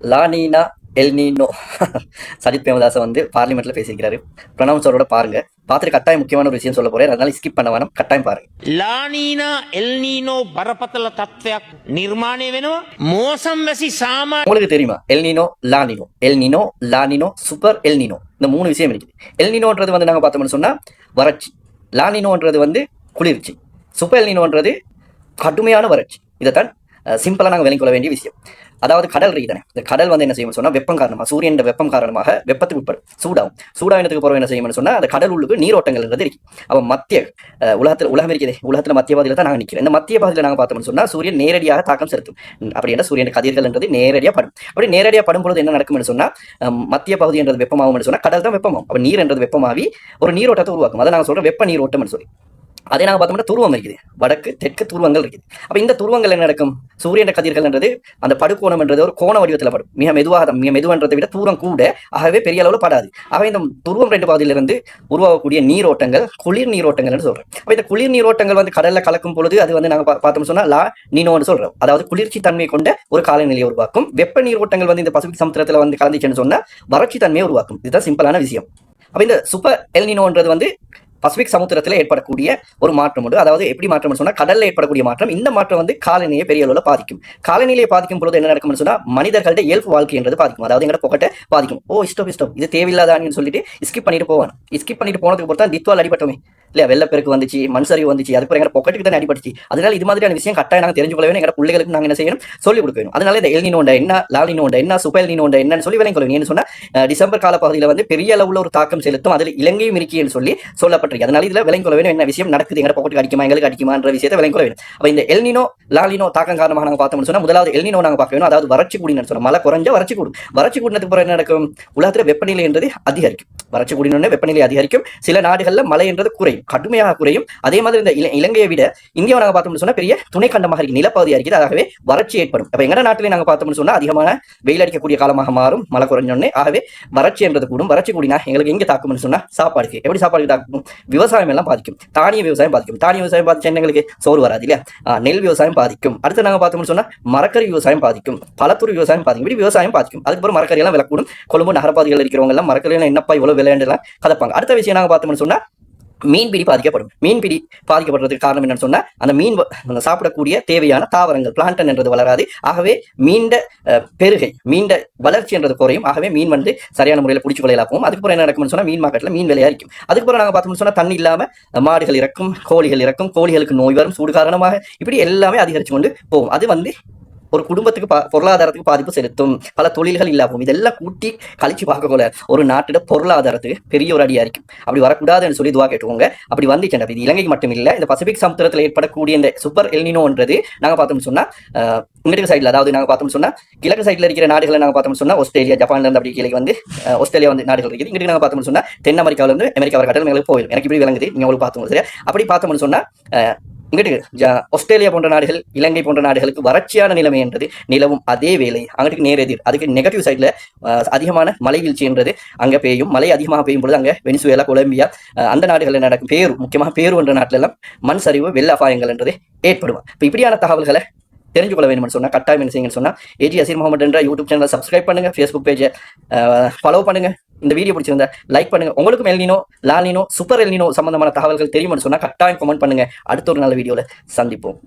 லானீனா எல்னீனோ சஜித் பிரேமதாச வந்து பார்லிமெண்ட்ல பேசியிருக்கிறாரு. ப்ரொனவுன்ஸரோட பாருங்க. பார்த்துட்டு கட்டாயம் முக்கியமான ஒரு விஷயம் சொல்ல போறேன். அதனால ஸ்கிப் பண்ண வேணாம். கட்டாயம் பாருங்க. ලානීනා එල්නීනෝ බරපතල තත්ත්වයක් නිර්මාණය වෙනවා. මෝසම් වැසි සාමා உங்களுக்கு தெரியுமா El Niño La Niña, El Niño La Niña, super El Niño, இந்த 3 விஷயம் இருக்குது. எல்னினோன்றது வந்து நாங்க பார்த்தோம்னு சொன்னா வறட்சி, லானினோன்றது வந்து குளிர்ச்சி, சூப்பர் எல்னினோன்றது கடுமையான வறட்சி. இதைத்தான் சிம்பிளா நாங்கள் விளங்கிக் கொள்ள வேண்டிய விஷயம். அதாவது கடல் இருக்குதானே, இந்த கடல் வந்து என்ன செய்யும் சொன்னா வெப்பம் காரணமாக, சூரியன் வெப்பம் காரணமாக வெப்பத்துக்கு உட்படும், சூடாகும். சூடாயினத்துக்கு பிறகு என்ன செய்யும்னு சொன்னா அந்த கடல் உள்ளுக்கு நீரோட்டங்கள்ன்றது இருக்கு. அப்போ மத்திய உலகம் இருக்குது, உலகத்துல மத்திய பாதையில தான் நாங்கள் நிற்கிறோம். இந்த மத்திய பாதையில நாங்கள் பார்த்தோம்னு சொன்னா சூரியன் நேரடியாக தாக்கம் செலுத்தும். அப்படி என்ன சூரியன் கதிர்கள்ன்றது நேரடியாக படும். அப்படி நேரடியாக படும் பொழுது என்ன நடக்கும்னு சொன்னா மத்திய பகுதி என்றது வெப்பமாகும் சொன்னா கடல் தான் வெப்பமாகும். அப்போ நீர் என்றது வெப்பமாகி ஒரு நீரோட்டத்தை உருவாக்கும். அதை நாங்கள் சொல்றோம் வெப்ப நீரோட்டம் சொல்லி. அதே நாங்கள் பார்த்தோம்னா துருவம் இருக்குது, வடக்கு தெற்கு துருவங்கள் இருக்குது. அப்போ இந்த துருவங்கள் என்ன நடக்கும், சூரியன் கதிர்கள் என்றது அந்த படுகோணம் என்றது ஒரு கோண வடிவத்தில் படும். மிக மெதுவான்றதை விட தூரம் கூட, ஆகவே பெரிய அளவில் படாது. ஆகவே இந்த துருவம் 2 பகுதியிலிருந்து உருவாகக்கூடிய நீரோட்டங்கள் குளிர் நீரோட்டங்கள் என்று சொல்றோம். அப்போ இந்த குளிர் நீரோட்டங்கள் வந்து கடல்ல கலக்கும் பொழுது அது வந்து நாங்கள் பார்த்தோம்னு சொன்னா லா நீனோன்னு சொல்றோம். அதாவது குளிர்ச்சி தன்மை கொண்ட ஒரு காலநிலையை உருவாக்கும். வெப்ப நீரோட்டங்கள் வந்து இந்த பசிபிக் சமுத்திரத்தில் வந்து கலந்துச்சுன்னு சொன்னா வறட்சி தன்மையை உருவாக்கும். இதுதான் சிம்பிளான விஷயம். அப்போ இந்த சூப்பர் எல்னினோன்றது வந்து பசிபிக் சமுத்திரத்தில் ஏற்படக்கூடிய ஒரு மாற்றம் உண்டு. அதாவது எப்படி மாற்றம் சொன்னா கடல்ல ஏற்படக்கூடிய மாற்றம். இந்த மாற்றம் வந்து காலநிலையை பெரிய அளவில் பாதிக்கும். காலநிலையை பாதிக்கும் பொழுது என்ன நடக்கும்னு சொன்னா மனிதர்கள்ட்ட இயல்பு வாழ்க்கை என்றது பாதிக்கும். அதாவது எங்கட பொக்கட்டை பாதிக்கும். ஸ்டாப் இது தேவையில்லாதான்னு சொல்லிட்டு ஸ்கிப் பண்ணிட்டு போவான். ஸ்கிப் பண்ணிட்டு போனதுக்கு பொறுத்தா தித்வால் அடிபட்டோமே இல்லையா, வெள்ளப்பெருக்கு வந்துச்சு, மண்சரிவு வந்துச்சு, அதுக்கு எங்க பொக்கெட்டுக்கு தான் அடிபட்டுச்சு. அதனால இது மாதிரியான விஷயம் கட்டாயம் நாங்கள் தெரிஞ்சு கொள்ள வேணும். எங்க பிள்ளைகளுக்கு நாங்கள் என்ன செய்யணும் சொல்லிக் கொடுக்க வேணும். அதனால இந்த எல்னினோண்ட என்ன, லாலினோண்ட என்ன, சூப்பர் எல்னினோண்ட என்னன்னு சொல்லி விளங்க கொள்ளுங்க. ஏன்னு சொன்னா டிசம்பர் கால பகுதியில் வந்து பெரிய அளவுல ஒரு தாக்கம் செலுத்தும். அதில் இலங்கையும் இருக்கேன்னு சொல்லி சொல்லப்பட்டிருக்கு. அதனால இதுல விளங்க கொள்ள வேணும் என்ன விஷயம் நடக்குது, எங்க பொக்கெட்டுக்கு அடிக்குமா எங்களுக்கு அடிக்குமான்ற விஷயத்தை விளங்க கொள்ள வேணும். அப்ப இந்த எல்னினோ லாலினோ தாக்கம் காரணமாக நாங்கள் பார்த்தோம்னு சொன்னா முதலாவது எல்னினோ நாங்கள் பார்க்க வேணும். அதாவது வறட்சி கூடினு சொன்னா மழை குறைஞ்ச வறட்சி கூடும். வறட்சி கூடினதுக்கு பிறகு என்ன நடக்கும், உலகத்துல வெப்பநிலை என்றது அதிகரிக்கும். வறட்சி கூடினோடனே வெப்பநிலை அதிகரிக்கும். சில நாடுகள்ல மழை என்றது குறையும், கடுமையாக குறையும். அதே மாதிரி இந்த இலங்கையை விட இந்தியாவை நாங்கள் பார்த்தோம்னு சொன்னா பெரிய துணை கண்டமாக இருக்கு, நிலப்பகுதியா இருக்குது. ஆகவே வறட்சி ஏற்படும். அப்ப எங்க நாட்டிலே நாங்கள் பார்த்தோம்னு சொன்னா அதிகமான வெயில் அடிக்கக்கூடிய காலமாக மாறும், மழை குறைஞ்சோடனே. ஆகவே வறட்சி என்றது கூடும். வறட்சி கூடினா எங்களுக்கு எங்க தாக்கும்னு சொன்னா சாப்பாடுக்கு. எப்படி சாப்பாடுக்கு தாக்கும், விவசாயம் எல்லாம் பாதிக்கும். தானிய விவசாயம் பாதிக்கும். தானிய விவசாயம் பாதிச்சா எங்களுக்கு சோறு வராது இல்லையா. நெல் விவசாயம் பாதிக்கும். அடுத்து நாங்கள் பார்த்தோம்னு சொன்னா மரக்கறி விவசாயம் பாதிக்கும், பழத்தூர் விவசாயம் பாதிக்கும். இப்படி விவசாயம் பாதிக்கும். அதுக்கப்புறம் மரக்கறி எல்லாம் விலை கூடும். கொழும்பு நகரப்பகுதிகள் இருக்கிறவங்க எல்லாம் மரக்கறி எல்லாம் என்னப்பா இவ்வளவு விளையாண்டுலாம் கதப்பாங்க. அடுத்த விஷயம் நாங்கள் பார்த்தோம்னு சொன்னா மீன்பிடி பாதிக்கப்படும். மீன்பிடி பாதிக்கப்படுறதுக்கு காரணம் என்னன்னு சொன்னா அந்த மீன் சாப்பிடக்கூடிய தேவையான தாவரங்கள் பிளான்டன் என்றது வளராது. ஆகவே மீண்ட பெருகை, மீண்ட வளர்ச்சி என்றது குறையும். ஆகவே மீன் வந்து சரியான முறையில் பிடிச்சி கொள்ளையில போகும். அதுக்கப்புறம் என்ன நடக்கும்னு சொன்னா மீன் மார்க்கெட்ல மீன் விலையா இருக்கும். அதுக்கப்புறம் நாங்கள் பார்த்தோம்னு சொன்னா தண்ணி இல்லாம மாடுகள் இறக்கும், கோழிகள் இறக்கும், கோழிகளுக்கு நோய் வரும் சூடு காரணமாக. இப்படி எல்லாமே அதிகரிச்சு கொண்டு போகும். அது வந்து ஒரு குடும்பத்துக்கு பொருளாதாரத்துக்கு பாதிப்பு செலுத்தும். பல தொழில்கள் இல்லாமல் இதெல்லாம் கூட்டி கழிச்சு பார்க்கக்கூட ஒரு நாட்டோட பொருளாதாரத்துக்கு பெரிய ஒரு அடியா இருக்கும். அப்படி வரக்கூடாதுன்னு சொல்லி துவா கேட்டுக்கோங்க. அப்படி வந்துச்சு. இது இலங்கைக்கு மட்டும் இல்லை, இந்த பசிபிக் சமுத்திரத்தில் ஏற்படக்கூடிய இந்த சூப்பர் எல்னினோன்றது நாங்கள் பார்த்தோம்னு சொன்னா இங்கிட்டு சைடில், அதாவது நாங்கள் பார்த்தோம்னு சொன்னா கிழக்கு சைடில் இருக்கிற நாடுகளை நாங்கள் பார்த்தோம்னு சொன்னா ஆஸ்திரேலியா, ஜப்பான்ல இருந்து அப்படி கீழே வந்து ஆஸ்திரேலியா வந்து நாடுகள் இருக்குது. இங்கிட்டு நாங்கள் பார்த்தோம்னு சொன்னா தென் அமெரிக்காவில இருந்து அமெரிக்கா வர கட்டணம் எங்களுக்கு போயிடும். எனக்கு இப்படி விளங்குது, நீங்க உங்களுக்கு பார்த்தோம் சரியா. அப்படி பார்த்தோம்னு சொன்னா இங்கிட்டு ஆஸ்திரேலியா போன்ற நாடுகள், இலங்கை போன்ற நாடுகளுக்கு வறட்சியான நிலைமை என்றது நிலவும். அதே வேலை அங்கிட்டு நேரெதிர், அதுக்கு நெகட்டிவ் சைட்ல அதிகமான மழை வீழ்ச்சி என்றது அங்க பெய்யும். மழை அதிகமாக பெய்யும் பொழுது அங்க வெனிசுவேலா, கொலம்பியா அந்த நாடுகளில் நடக்கும். பேரு முக்கியமாக பேரு என்ற நாட்டில எல்லாம் மண் சரிவு, வெள்ள அபாயங்கள் என்றது ஏற்படும். இப்போ இப்படியான தகவல்களை தெரிஞ்சு கொள்ள வேணும்னு சொன்னா கட்டாயம் என்ன செய்யுங்கன்னு சொன்னா ஏஜி அசீர் முகமது என்ற யூடியூப் சேனலை சப்ஸ்கிரைப் பண்ணுங்க, ஃபேஸ்புக் பேஜை ஃபாலோ பண்ணுங்க. இந்த வீடியோ பிடிச்சிருந்தா லைக் பண்ணுங்க. உங்களுக்கும் எல்னினோ, லாலினோ, சூப்பர் எல்னினோ சம்பந்தமான தகவல்கள் தெரியும்னு சொன்னா கட்டாயம் கமெண்ட் பண்ணுங்க. அடுத்த ஒரு நல்ல வீடியோல சந்திப்போம்.